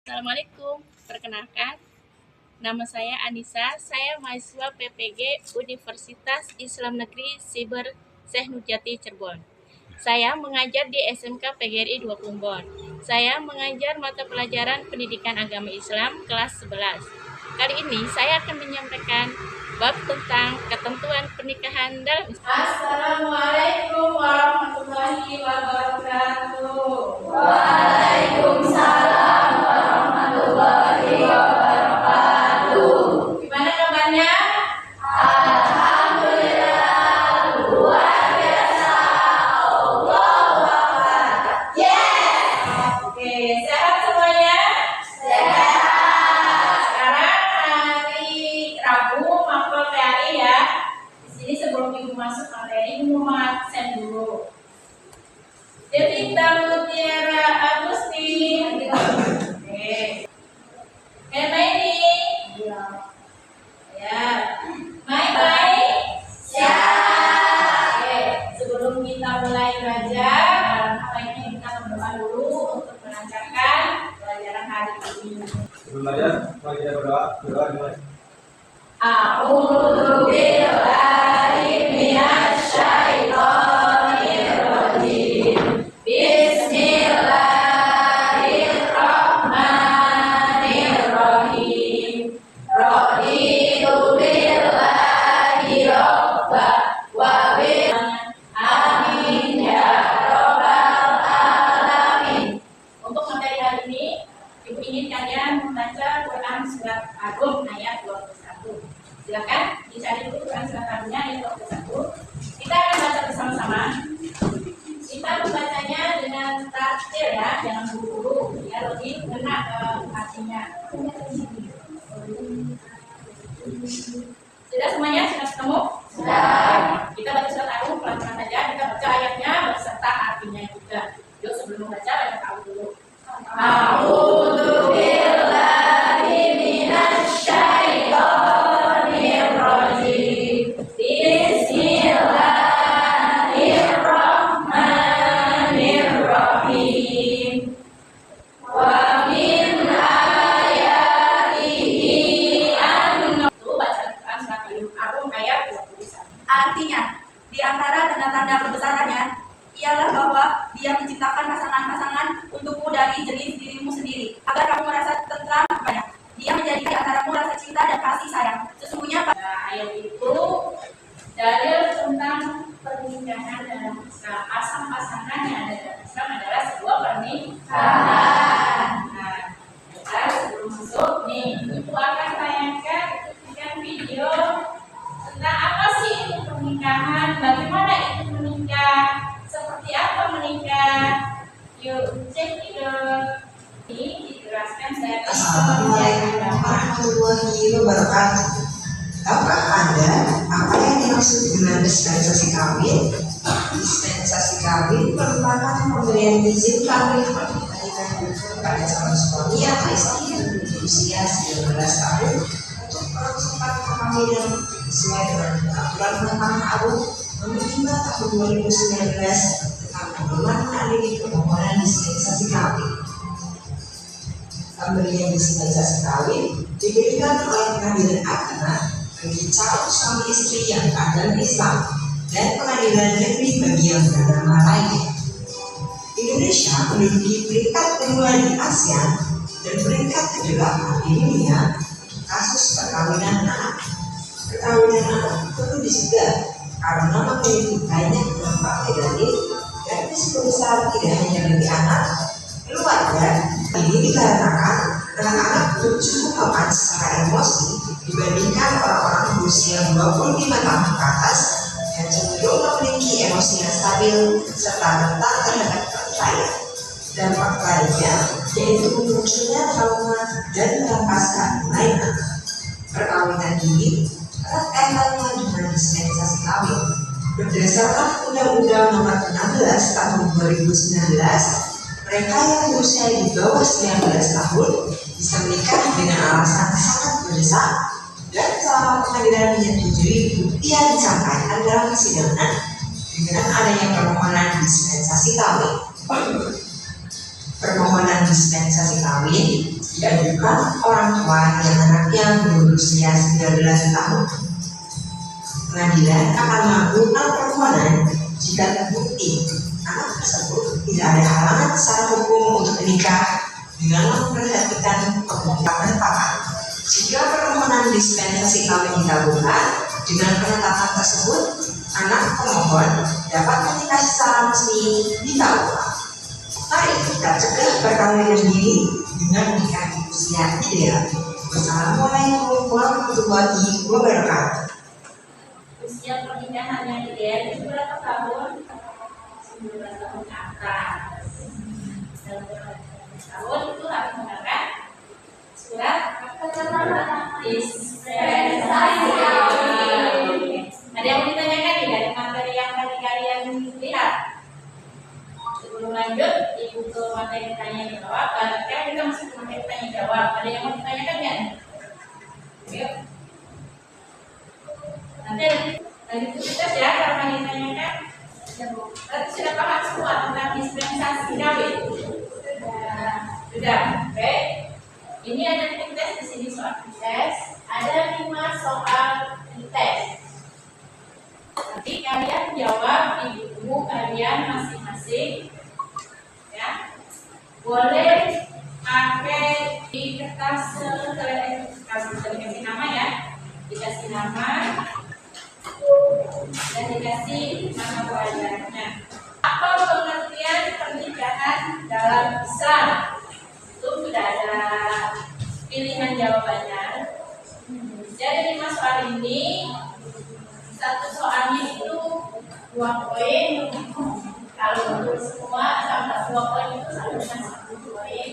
Assalamualaikum, perkenalkan, nama saya Anissa, saya mahasiswa PPG Universitas Islam Negeri Siber Syekh Nurjati Cirebon. Saya mengajar di SMK PGRI 2 Plumbon. Saya mengajar mata pelajaran Pendidikan Agama Islam kelas 11. Kali ini saya akan menyampaikan bab tentang ketentuan pernikahan dalam Islam. Assalamualaikum warahmatullahi wabarakatuh. Waalaikumsalam warahmatullahi wabarakatuh. Gimana kabarnya? Alhamdulillah, luar biasa. Allahu Akbar. Yes. Oke, sehat semuanya? Sehat. Sekarang hari Rabu maklum PAI ya. Di sini sebelum ibu masuk materi, ibu mau absen dulu. Devita Mutiara Agustin. Oke. Ini. Ya. Mai. Siap. Oke, sebelum kita mulai belajar, baiknya kita berdoa dulu untuk melancarkan pelajaran hari ini. Sebelum belajar, mari kita berdoa dimulai. A'udzu billahi minasy syaithanir rajim. Bismillahirrahmanirrahim. Raditu billahi rabba wa bil amin ya rabbal alamin. Untuk materi hari ini, ibu ingin kalian membaca Quran surat Ar-Rum ayat 21. Silakan dicari dulu Quran surat Ar-Rumnya ayat 21. Kita akan baca bersama-sama. Kita membacanya dengan tartil ya, jangan buru-buru, ya lebih kena artinya. Sudah semuanya? Sudah ketemu? Sudah. Kita baca surat Ar-Rum pelan-pelan saja. Kita baca ayatnya beserta artinya juga. Yuk sebelum membaca baca tahu dulu. A'udzu billahi minasy syaithanir rajim. Bismillahirrahmanirrahim. Wa min ayatihi an. Itu baca Quran surat Ar-Rum ayat 21. Artinya, di antara tanda-tanda kebesarannya ialah bahwa Dia menciptakan pasangan-pasangan untukmu dari jenis dirimu sendiri, agar kamu merasa tentram kepadanya. Dia menjadikan di antaramu rasa cinta dan kasih sayang. Sesungguhnya Nah, ayat itu dalil tentang pernikahan dalam Islam. Pasangan yang ada dalam Islam adalah sebuah pernikahan. Nah, kita sebelum masuk nih, ibu akan tayangkan video tentang apa sih itu pernikahan, bagaimana itu menikah, seperti apa menikah. Yuk cek video ini dijelaskan saya. Assalamualaikum warahmatullahi wabarakatuh. Apakah Anda apa yang dimaksud dengan dispensasi kawin? Dispensasi kawin merupakan pemberian izin kawin pada calon suami atau istri yang memiliki usia 19 tahun untuk mempercepat perkawinan sesuai dengan peraturan Mahkamah Agung Nomor 5 Tahun 2019 tentang pedoman mengadili permohonan dispensasi kawin. Pemberian dispensasi kawin diberikan oleh pengadilan agama bagi calon suami istri yang beragama Islam dan pengadilan negeri bagi yang beragama lainnya. Indonesia menduduki peringkat kedua di ASEAN dan peringkat ke-8 di dunia kasus perkawinan anak. Perkawinan anak perlu dicegah karena memiliki banyak dampak negatif dan risiko besar tidak hanya bagi anak, keluarga. Ini dikarenakan anak-anak belum cukup mapan secara emosi dibandingkan orang-orang berusia 25 tahun ke atas yang cenderung memiliki emosi yang stabil serta rentan terhadap perceraian. Dampak lainnya yaitu munculnya trauma dan melepaskan nilai anak. Perkawinan dini erat kaitannya dengan dispensasi kawin. Berdasarkan Undang-Undang Nomor 16 Tahun 2019, mereka yang berusia di bawah 19 tahun bisa menikah dengan alasan sangat mendesak dan selama pengadilan menyetujui bukti yang disampaikan dalam persidangan dengan adanya permohonan dispensasi kawin. Permohonan dispensasi kawin diajukan orang tua yang anaknya berusia 19 tahun. Pengadilan akan mengabulkan permohonan jika terbukti anak tersebut tidak ada halangan secara hukum untuk menikah dengan memperhatikan kebutuhan pasangan. Jika permohonan dispensasi kawin dikabulkan dengan penetapan tersebut, anak pemohon dapat menikah secara resmi di KUA. Mari kita cegah perkawinan dini dengan menikah di usia ideal. Wassalamualaikum warahmatullahi wabarakatuh. Usia pernikahan yang ideal itu berapa tahun? 19 tahun ke atas. Dalam tahun itu harus menggunakan surat dispensasi. Ada yang ditanyakan nih dari materi yang tadi kalian lihat? Sebelum lanjut, ibu ke materi tanya jawab. Sekarang kita masuk ke materi tanya jawab. Ada yang mau ditanyakan nggak? Yuk. Nanti dari tugas ya kalau mau ditanyakan. Berarti sudah paham semua tentang dispensasi kawin? Sudah. Oke. Ini ada tes di sini soal tes. Ada 5 soal tes. Nanti kalian jawab di buku kalian masing-masing. Ya. Boleh pakai di kertas dikasih nama ya. Dikasih nama dan dikasih nama pelajarannya. Apa pengertian pernikahan dalam Islam? Itu sudah ada pilihan jawabannya. Jadi 5 soal ini, satu soalnya itu 2 poin. Kalau untuk semua tambah 2 poin itu sama dengan 1 poin.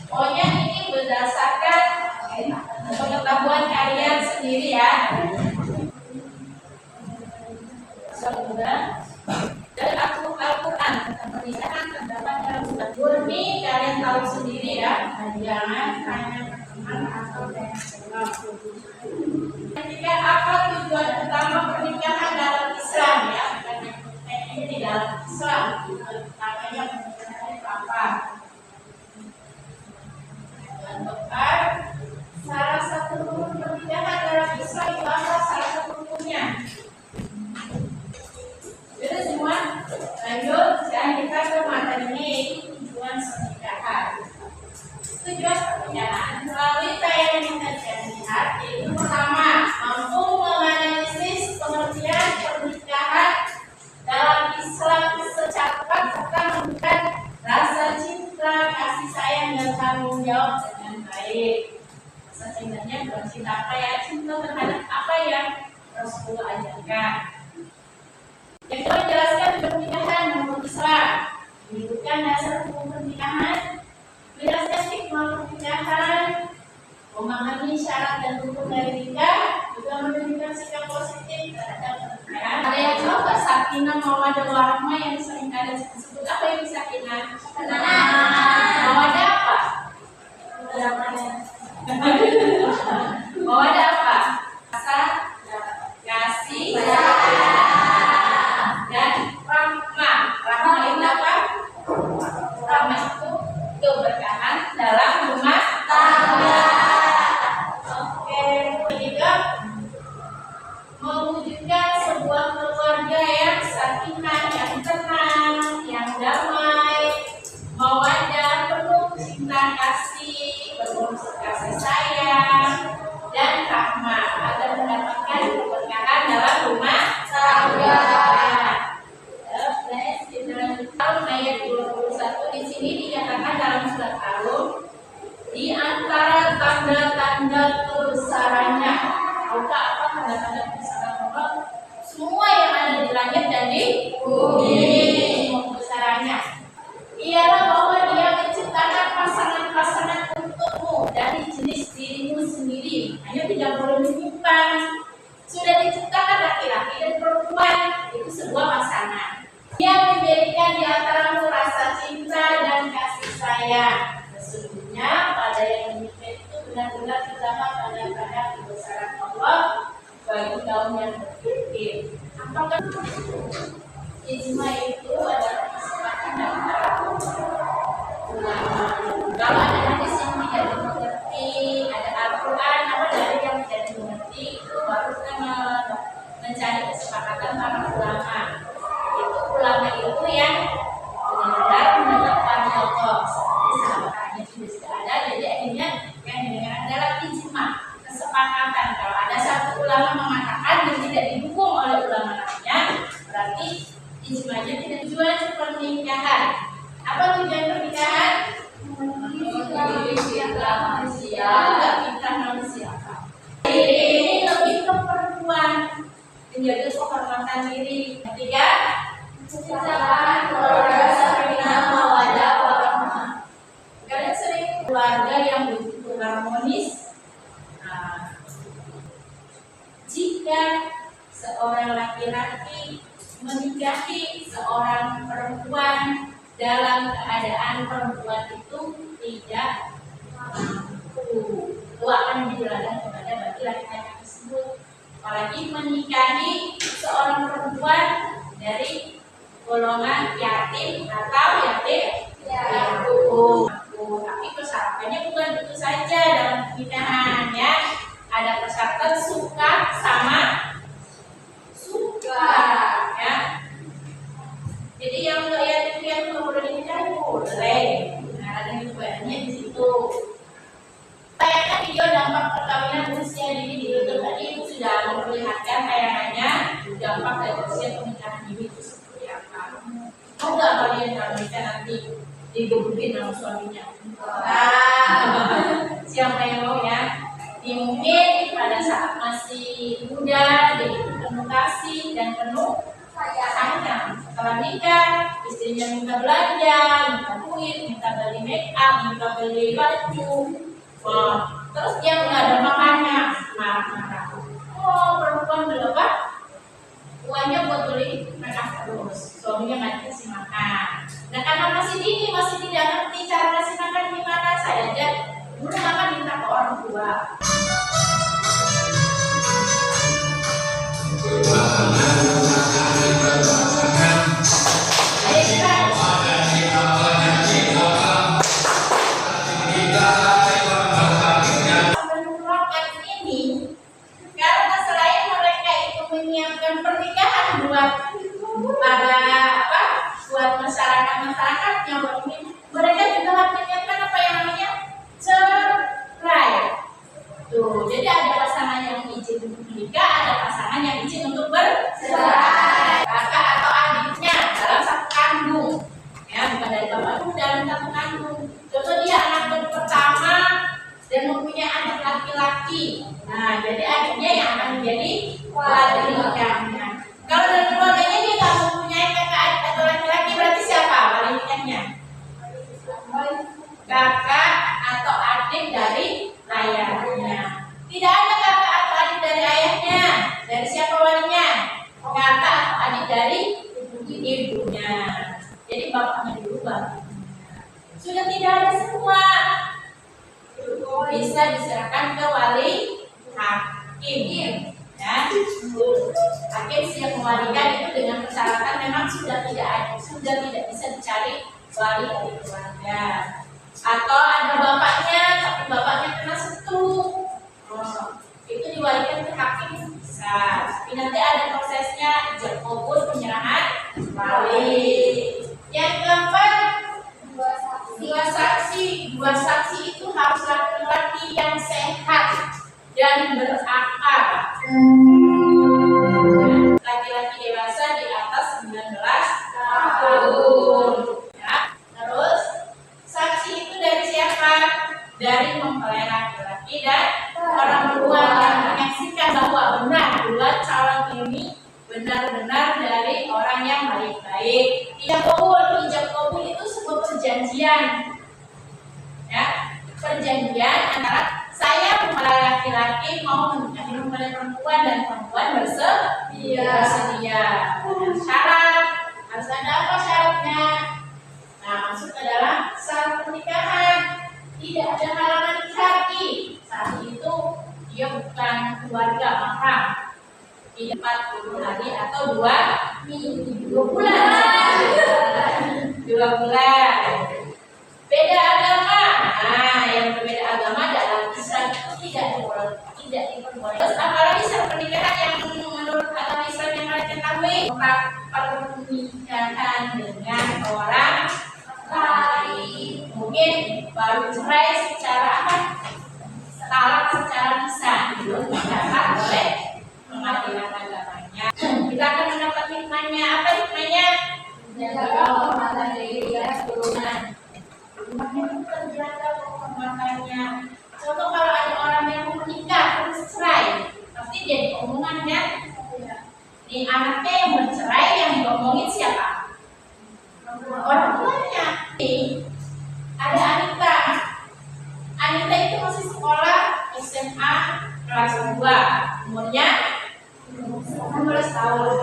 Pokoknya ini berdasarkan pengetahuan kalian sendiri ya. Semoga dari Al-Quran tentang pernikahan terdapat dalam surat Murni, kalian tahu sendiri ya. Jangan tanya ke teman atau dengan ketika apa tujuan utama pernikahan dalam Islam ya? Ini di dalam Islam utamanya pernikahan itu apa? Bukan salah satu rukun pernikahan dalam Islam itu apa? Salah satu rukunnya. Jadi semua lanjut. Sekarang kita ke materi tujuan pernikahan. Tujuan pernikahan melalui tayangan yang tadi kalian lihat yaitu pertama mampu menganalisis pengertian pernikahan dalam Islam secara serta memberikan rasa cinta, kasih sayang dan tanggung jawab dengan baik. Sebenarnya bukan cinta apa ya, cinta terhadap apa yang Rasulullah ajarkan. Yang kedua menjelaskan pernikahan menurut Islam, menyebutkan dasar hukum pernikahan, menjelaskan hikmah pernikahan, memahami syarat dan hukum dari nikah, juga menunjukkan sikap positif terhadap pernikahan. Ada yang tahu nggak sakinah mawaddah warahmah yang sering kalian sebut apa yang sakinah? Mawaddah apa? Mawaddah apa? Rasa kasih dan rahmah. Rahmah itu apa? Rahmah itu keberkahan dalam rumah tangga. Oke, ketiga mewujudkan sebuah keluarga yang sakinah, yang tenang, yang damai, mawaddah, penuh cinta kasih, penuh kasih sayang dan rahmah agar mendapatkan keberkahan dalam rumah tangga. Tahun ayat 21 di sini dinyatakan dalam surat Al-Rum di antara tanda-tanda kebesarannya. Tahukah apa tanda-tanda kebesaran Allah? Semua yang ada di langit dan di bumi, semua kebesarannya. Ialah bahwa Dia menciptakan pasangan-pasangan untukmu dari jenis dirimu sendiri. Hanya tidak boleh menyimpan. Sudah diciptakan laki-laki dan perempuan, itu sebuah pasangan. Dia memberikan di antaramu rasa cinta dan kasih sayang. Sesungguhnya pada yang demikian itu benar-benar terdapat tanda-tanda kebesaran Allah bagi kaum yang berpikir. Apakah ijma itu adalah kesepakatan antara sudah ada, jadi akhirnya yang didengar adalah ijma, kesepakatan. Kalau ada satu ulama mengatakan dan tidak didukung oleh ulama lainnya, berarti ijmanya tidak tujuan pernikahan. Apa tujuan pernikahan? Manusia, kita manusia. Ini lebih ke perempuan, menjaga kehormatan diri. Ketiga, menciptakan keluarga sakinah mawaddah warahmah. kalian sering keluarga yang begitu harmonis. Nah, jika seorang laki-laki menikahi seorang perempuan dalam keadaan perempuan itu tidak mampu, itu akan menjadi ladang kepada bagi laki-laki tersebut. Apalagi menikahi seorang perempuan dari golongan yatim atau yatim piatu. Tapi persyaratannya bukan itu saja dalam pernikahan ya. Ada persyaratan suka sama suka ya. Jadi yang nggak yatim piatu nggak boleh dinikahi boleh. Nah, ada hiburannya di situ. Tayangan video dampak perkawinan usia dini di YouTube tadi itu sudah memperlihatkan tayangannya dampak dari usia pernikahan dini itu seperti apa. Mau nggak kalian kalau nikah nanti digebukin sama suaminya? Siapa yang mau ya? Mungkin pada saat masih muda, jadi penuh kasih dan penuh sayang. Setelah nikah, istrinya minta belanja, minta duit, minta beli make up, minta beli baju. Wah, terus dia nggak ada makannya, marah-marah. Oh, perempuan berapa? Uangnya buat beli make up terus, suaminya nggak dikasih makan. Nah, karena masih dini, masih tidak ngerti cara kasih makan gimana, saya aja dulu makan minta ke orang tua. Karena selain mereka itu menyiapkan pernikahan buat para buat masyarakat yang ini, mereka juga harus menyiapkan apa yang namanya cerai. Tuh, jadi ada pasangan yang izin untuk menikah, ada pasangan yang izin untuk bercerai. Kakak atau adiknya dalam satu kandung, ya bukan dari bapak ibu dalam satu kandung. Contoh dia anak pertama dan mempunyai anak laki-laki. Nah, jadi adiknya yang akan menjadi wali nikahnya. Kalau dari keluarganya dia nggak mempunyai kakak adik atau laki-laki, berarti siapa wali nikahnya? Kakak atau adik dari ayahnya. Tidak ada kakak atau adik dari ayahnya. Dari siapa walinya? Kakak atau adik dari ibunya. Jadi bapaknya dulu baru. Sudah tidak ada semua. Bisa diserahkan ke wali hakim. Ya, hakim siap mewalikan itu dengan persyaratan memang sudah tidak bisa dicari wali dari keluarga. Atau ada bapaknya, tapi bapaknya kena setuh, itu diwalikan ke hakim bisa. Tapi nanti ada prosesnya ijab kabul penyerahan wali. Yang keempat, dua saksi itu harus laki-laki yang sehat dan berakal. Laki-laki dewasa di atas 19 tahun. Ya. Terus saksi itu dari siapa? Dari mempelai laki-laki dan orang tua yang menyaksikan bahwa benar dua calon ini benar-benar dari orang yang baik-baik. Ijab kabul itu sebuah perjanjian, ya, perjanjian antara saya mempelai laki-laki mau menikahi mempelai perempuan dan perempuan bersedia. Syarat harus ada apa syaratnya? Nah, masuk ke dalam syarat pernikahan tidak ada halangan syar'i. Saat itu dia bukan keluarga mahram. Tidak 40 hari atau 2 bulan. 2 bulan. Beda agama. Nah, yang berbeda agama dalam Islam itu tidak diperbolehkan. Terus apalagi syarat pernikahan yang menurut agama Islam yang kalian ketahui? Pernikahan dengan orang lain. Mungkin baru cerai secara apa? Talak secara lisan, belum didapat oleh pengadilan agamanya. Kita akan mendapat hikmahnya. Apa hikmahnya? Menjaga kehormatan diri dan keturunan. Hikmahnya itu terjaga kehormatannya. Contoh kalau ada orang yang mau menikah terus cerai, pasti jadi omongan kan? Ini anaknya yang bercerai, yang diomongin siapa? Orang tuanya. Ada Anita. Anita itu masih sekolah SMA kelas 2, umurnya 16 tahun.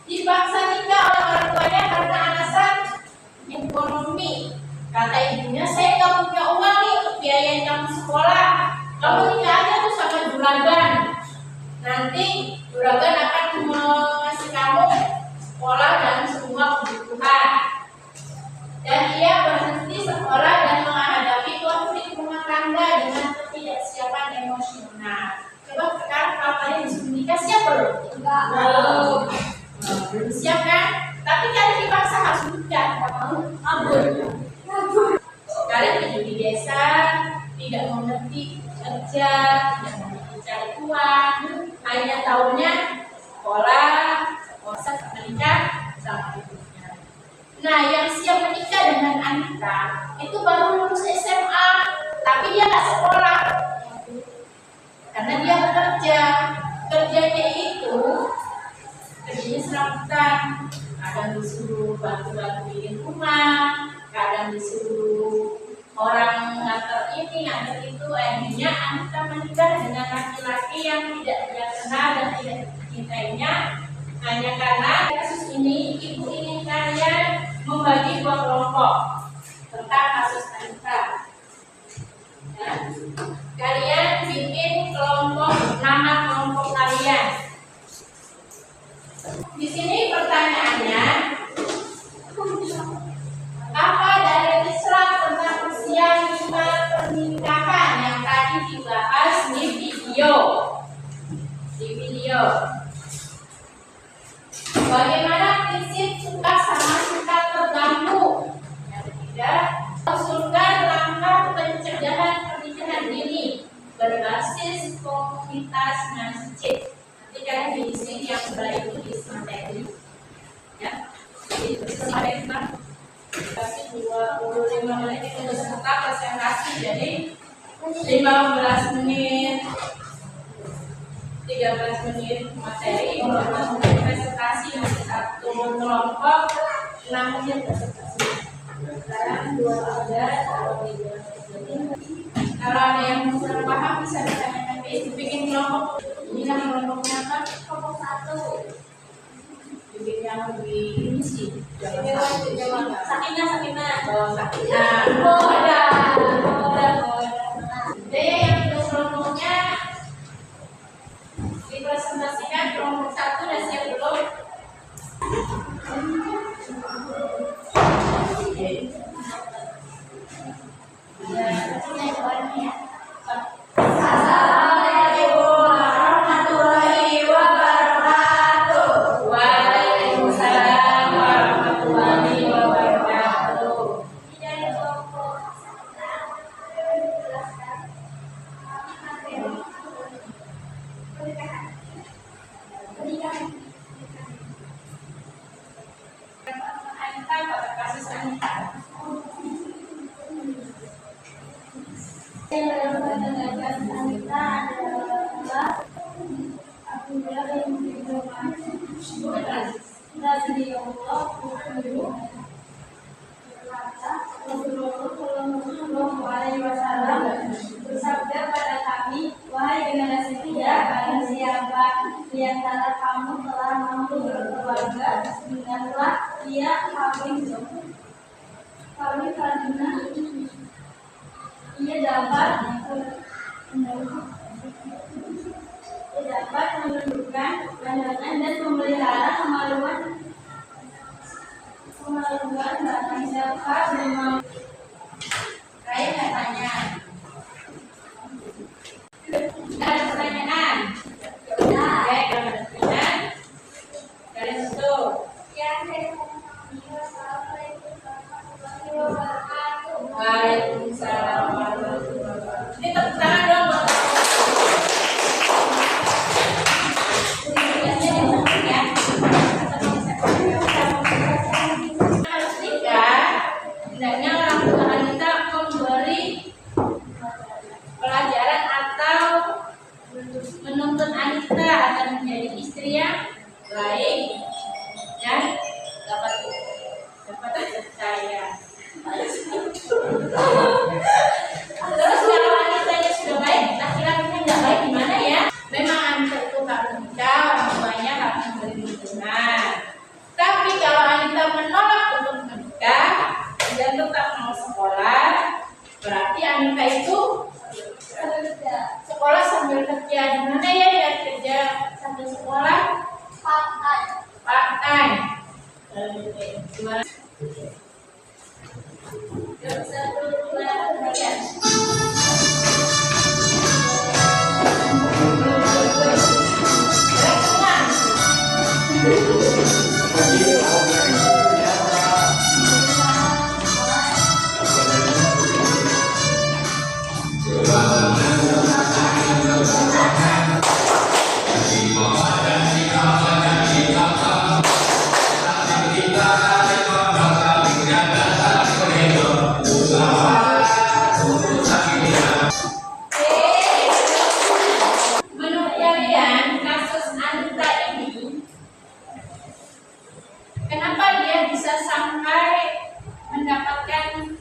Dipaksa nikah oleh orang tuanya karena alasan ekonomi. Kata ibunya, saya nggak punya uang nih untuk biayain kamu sekolah. Kamu nikah aja tuh sama juragan. Nanti juragan akan mengasih kamu sekolah dan semua kebutuhan. Dan ia berhenti sekolah dan menghadapi konflik rumah tangga dengan ketidaksiapan emosional. Coba sekarang kalau kalian disuruh nikah, siap belum? Belum siap kan? Tapi kalian dipaksa harus nikah. Kalian hidup di desa, tidak mengerti kerja, tidak mengerti cari uang, hanya tahunya sekolah, menikah sama ibunya. Nah, yang siap menikah dengan Anita itu baru lulus SMA, tapi dia nggak sekolah karena dia bekerja. Kerjanya itu kerjanya serabutan, kadang disuruh bantu-bantu bikin rumah, kadang disuruh orang nganter ini, nganter itu. Akhirnya Anita menikah dengan laki-laki yang tidak dia kenal dan tidak dicintainya. Hanya karena kasus ini, ibu ingin kalian membagi 2 kelompok tentang kasus Anita. Ya. Kalian bikin nama kelompok kalian. Di sini pertanyaannya, apa dari Islam tentang usia minimal pernikahan yang tadi dibahas di video? Bagaimana prinsip suka sama suka terganggu? Yang ketiga, usulkan langkah pencegahan pernikahan dini berbasis komunitas masjid. Nanti kalian di sini yang sebelah itu di materi, ya. Jadi materi kasih 25 menit itu beserta presentasi, jadi 15 menit. 13 menit materi, 15 menit presentasi, masih 1 kelompok, 6 menit presentasi. Sekarang 2 ada, kalau ada yang kurang paham bisa ditanyakan ke ibu. Bikin kelompok, ini nama kelompoknya apa? Kelompok 1. Bikin yang lebih ini sih. Sakina. Oh, Sakina. Oh, ada. Jadi yang kedua kelompoknya dipresentasikan. Kelompok 1 dan siap belum? Assalamualaikum warahmatullahi wabarakatuh. Waalaikumsalam warahmatullahi wabarakatuh. Dari kelompok pernikahan. Anita pada kasus Anita. Yang dalam bahasa Anita adalah apabila yang didoakan dari Allah Rasulullah SAW bersabda pada kami, wahai generasi muda, barang siapa di antara kamu telah mampu berkeluarga, hendaklah ia kawin karena ia dapat menundukkan pandangan dan memelihara kemaluan barang siapa memang. Saya nggak tanya. Ada pertanyaan? Oke, kalau ada pertanyaan, kalian tutup. Assalamualaikum warahmatullahi wabarakatuh. Waalaikumsalam warahmatullahi wabarakatuh. Ini tepuk tangan dong buat hendaknya orang tua Anita memberi pelajaran atau menuntut Anita agar menjadi istri yang baik dan dapat percaya. Terus kalau Anitanya sudah baik, laki-lakinya nggak baik gimana ya? Memang Anita itu kalau menikah orang tuanya harus memberi dukungan. Tapi kalau Anita menolak untuk menikah dan tetap mau sekolah, berarti Anita itu sekolah sambil kerja. Gimana ya biar kerja sambil sekolah? Part-time. Gimana? Satu, dua, tiga. Menurut kalian kasus Anita ini, kenapa dia bisa sampai mendapatkan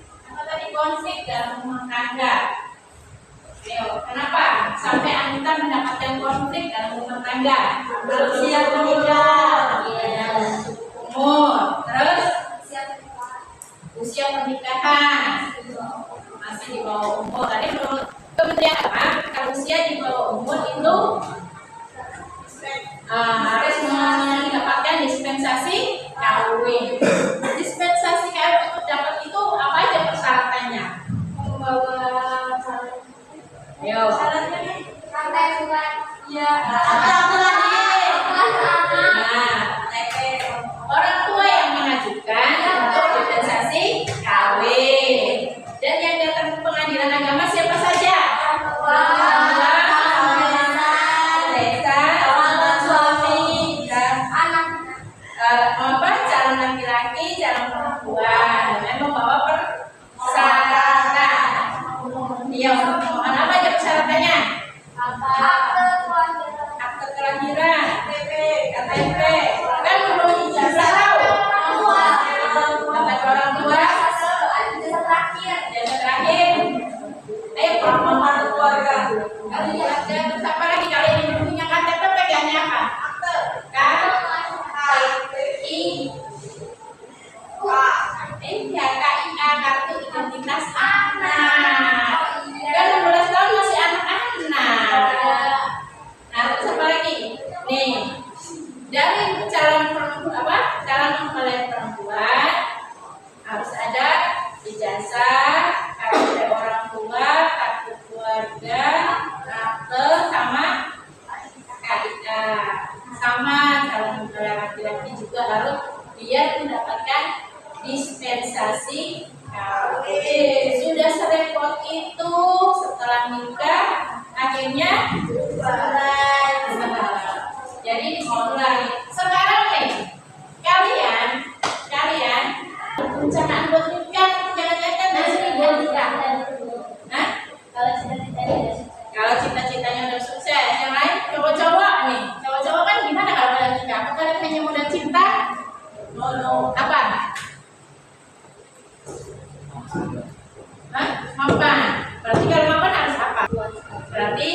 konflik dalam rumah tangga? Ayo, kenapa sampai Anita mendapatkan konflik dalam rumah tangga? Usia menikah, umur, terus usia pernikahan masih di bawah umur. Tadi menurut Kementerian Agama, kalau usia di bawah umur itu harus mendapatkan dispensasi kawin. Dispensasi kawin untuk dapat itu apa aja persyaratannya? Membawa Ayo. syaratnya sampai surat ya Orang tua yang mengajukan untuk dispensasi kawin. Dan yang datang ke pengadilan agama siapa saja? Desa, suami, dan calon laki-laki, calon perempuan, dan membawa persyaratan. Iya, mohon apa aja persyaratannya? Akte kelahiran, KTP, kan perlu ijazah tahu. Kata orang tua, ijazah terakhir. Ayo nomor keluarga. Kalau ada terus apa lagi kalian yang punya KTP pegangnya apa? Akte, KIA, kartu identitas anak. Kan 16 tahun masih anak-anak. Nah, terus apa lagi? Nih, dari calon mempelai perempuan harus ada ijazah, kartu dari orang tua, kartu keluarga, akte, sama KIA. Sama calon mempelai laki-laki juga harus biar mendapatkan dispensasi kawin. Sudah serepot itu, setelah nikah akhirnya jadi dimulai. Sekarang nih kalian rencana buat nikah jangan-jangan dari sini buat nikah. Hah? Kalau cita-citanya udah sukses, yang lain cowok-cowok nih. Cowok-cowok kan gimana kalau udah nikah? Apa kalian hanya modal cinta? Apa? Hah? Mapan. Berarti kalau mapan harus apa? Berarti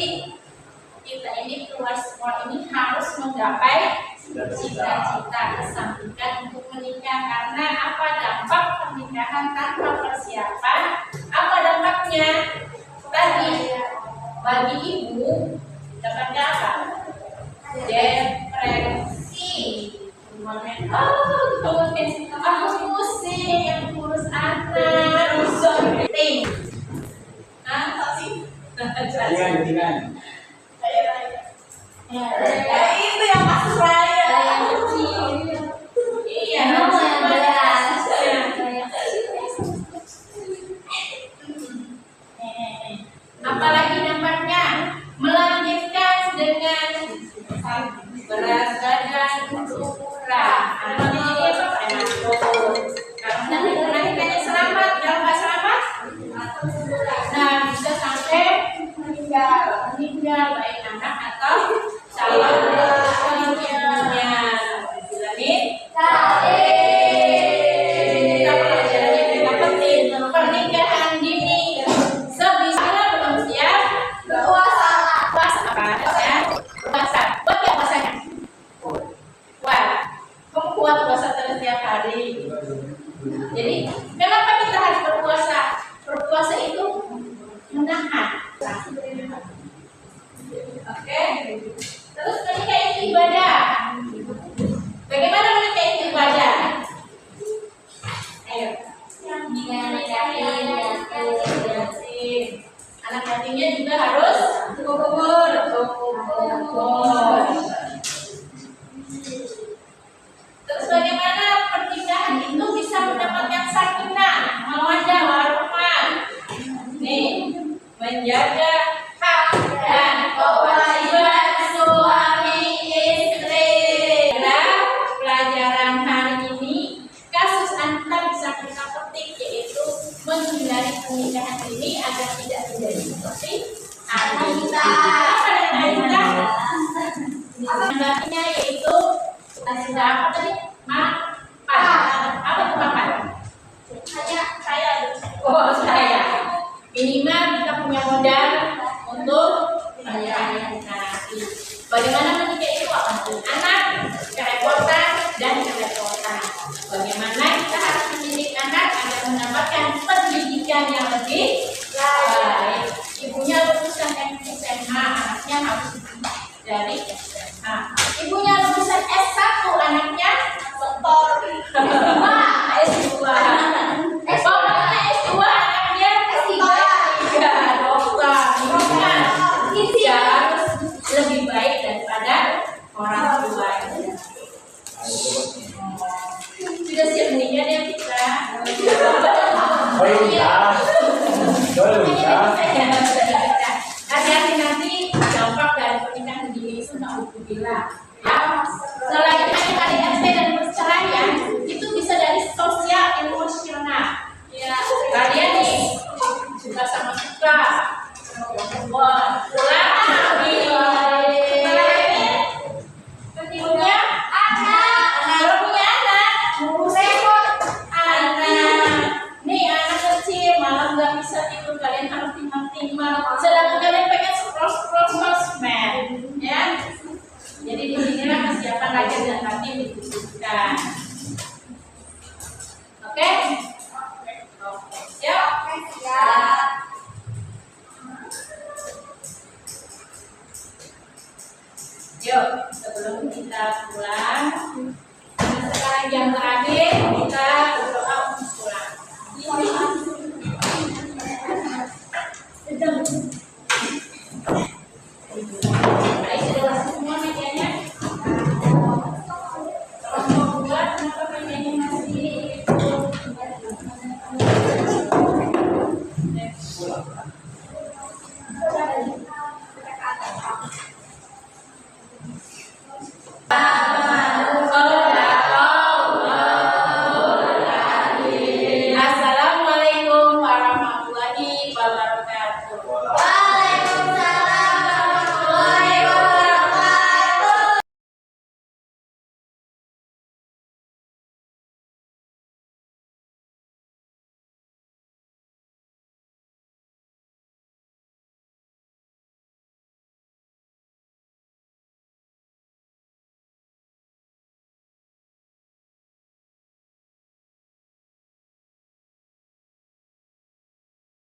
kita ini keluar sekolah ini harus menggapai cita-cita, kesampaian untuk menikah. Karena apa dampak pernikahan tanpa persiapan? Apa dampaknya? Tadi bagi ibu dampaknya apa? Depresi. Aku pusing yang ngurus anak, ting. Itu yang kasus saya. Iya, anak yatim. Anak yatimnya juga harus kubur. Terus bagaimana pernikahan itu bisa mendapatkan sakinah, mawaddah warahmah? Nih, menjaga hak dan kewajiban suami istri. Pelajaran hari ini kasus antar bisa kita petik, yaitu menghindari pernikahan ini agar tidak terjadi seperti Anita. Artinya yaitu apa tadi? Mapan. Apa itu mapan? Saya. Minimal kita punya modal untuk pernikahan kita nanti. Bagaimana menikah itu apa? Anak, kerepotan dan kerepotan. Bagaimana kita harus mendidik anak agar mendapatkan pendidikan yang lebih baik. Ibunya lulusan SMA, anaknya harus dari SMA. Ibunya lulusan S1, anaknya doktor. S2. Bapaknya S2, anaknya S3. Dokter. Dia harus lebih baik daripada orang tua. Sudah siap menikah ya kita? Hati-hati nanti dampak dari pernikahan dini itu na'udzubillah. Selain KDRT dan perceraian, itu bisa dari sosial emosional. Kalian nih suka sama suka, punya anak, kalau punya anak, repot anak. Nih anak kecil malam nggak bisa tidur, kalian harus timbang-timbang. Sedangkan kalian pengen scroll sosmed, ya. Jadi di sinilah kesiapan lahir dan batin dibutuhkan.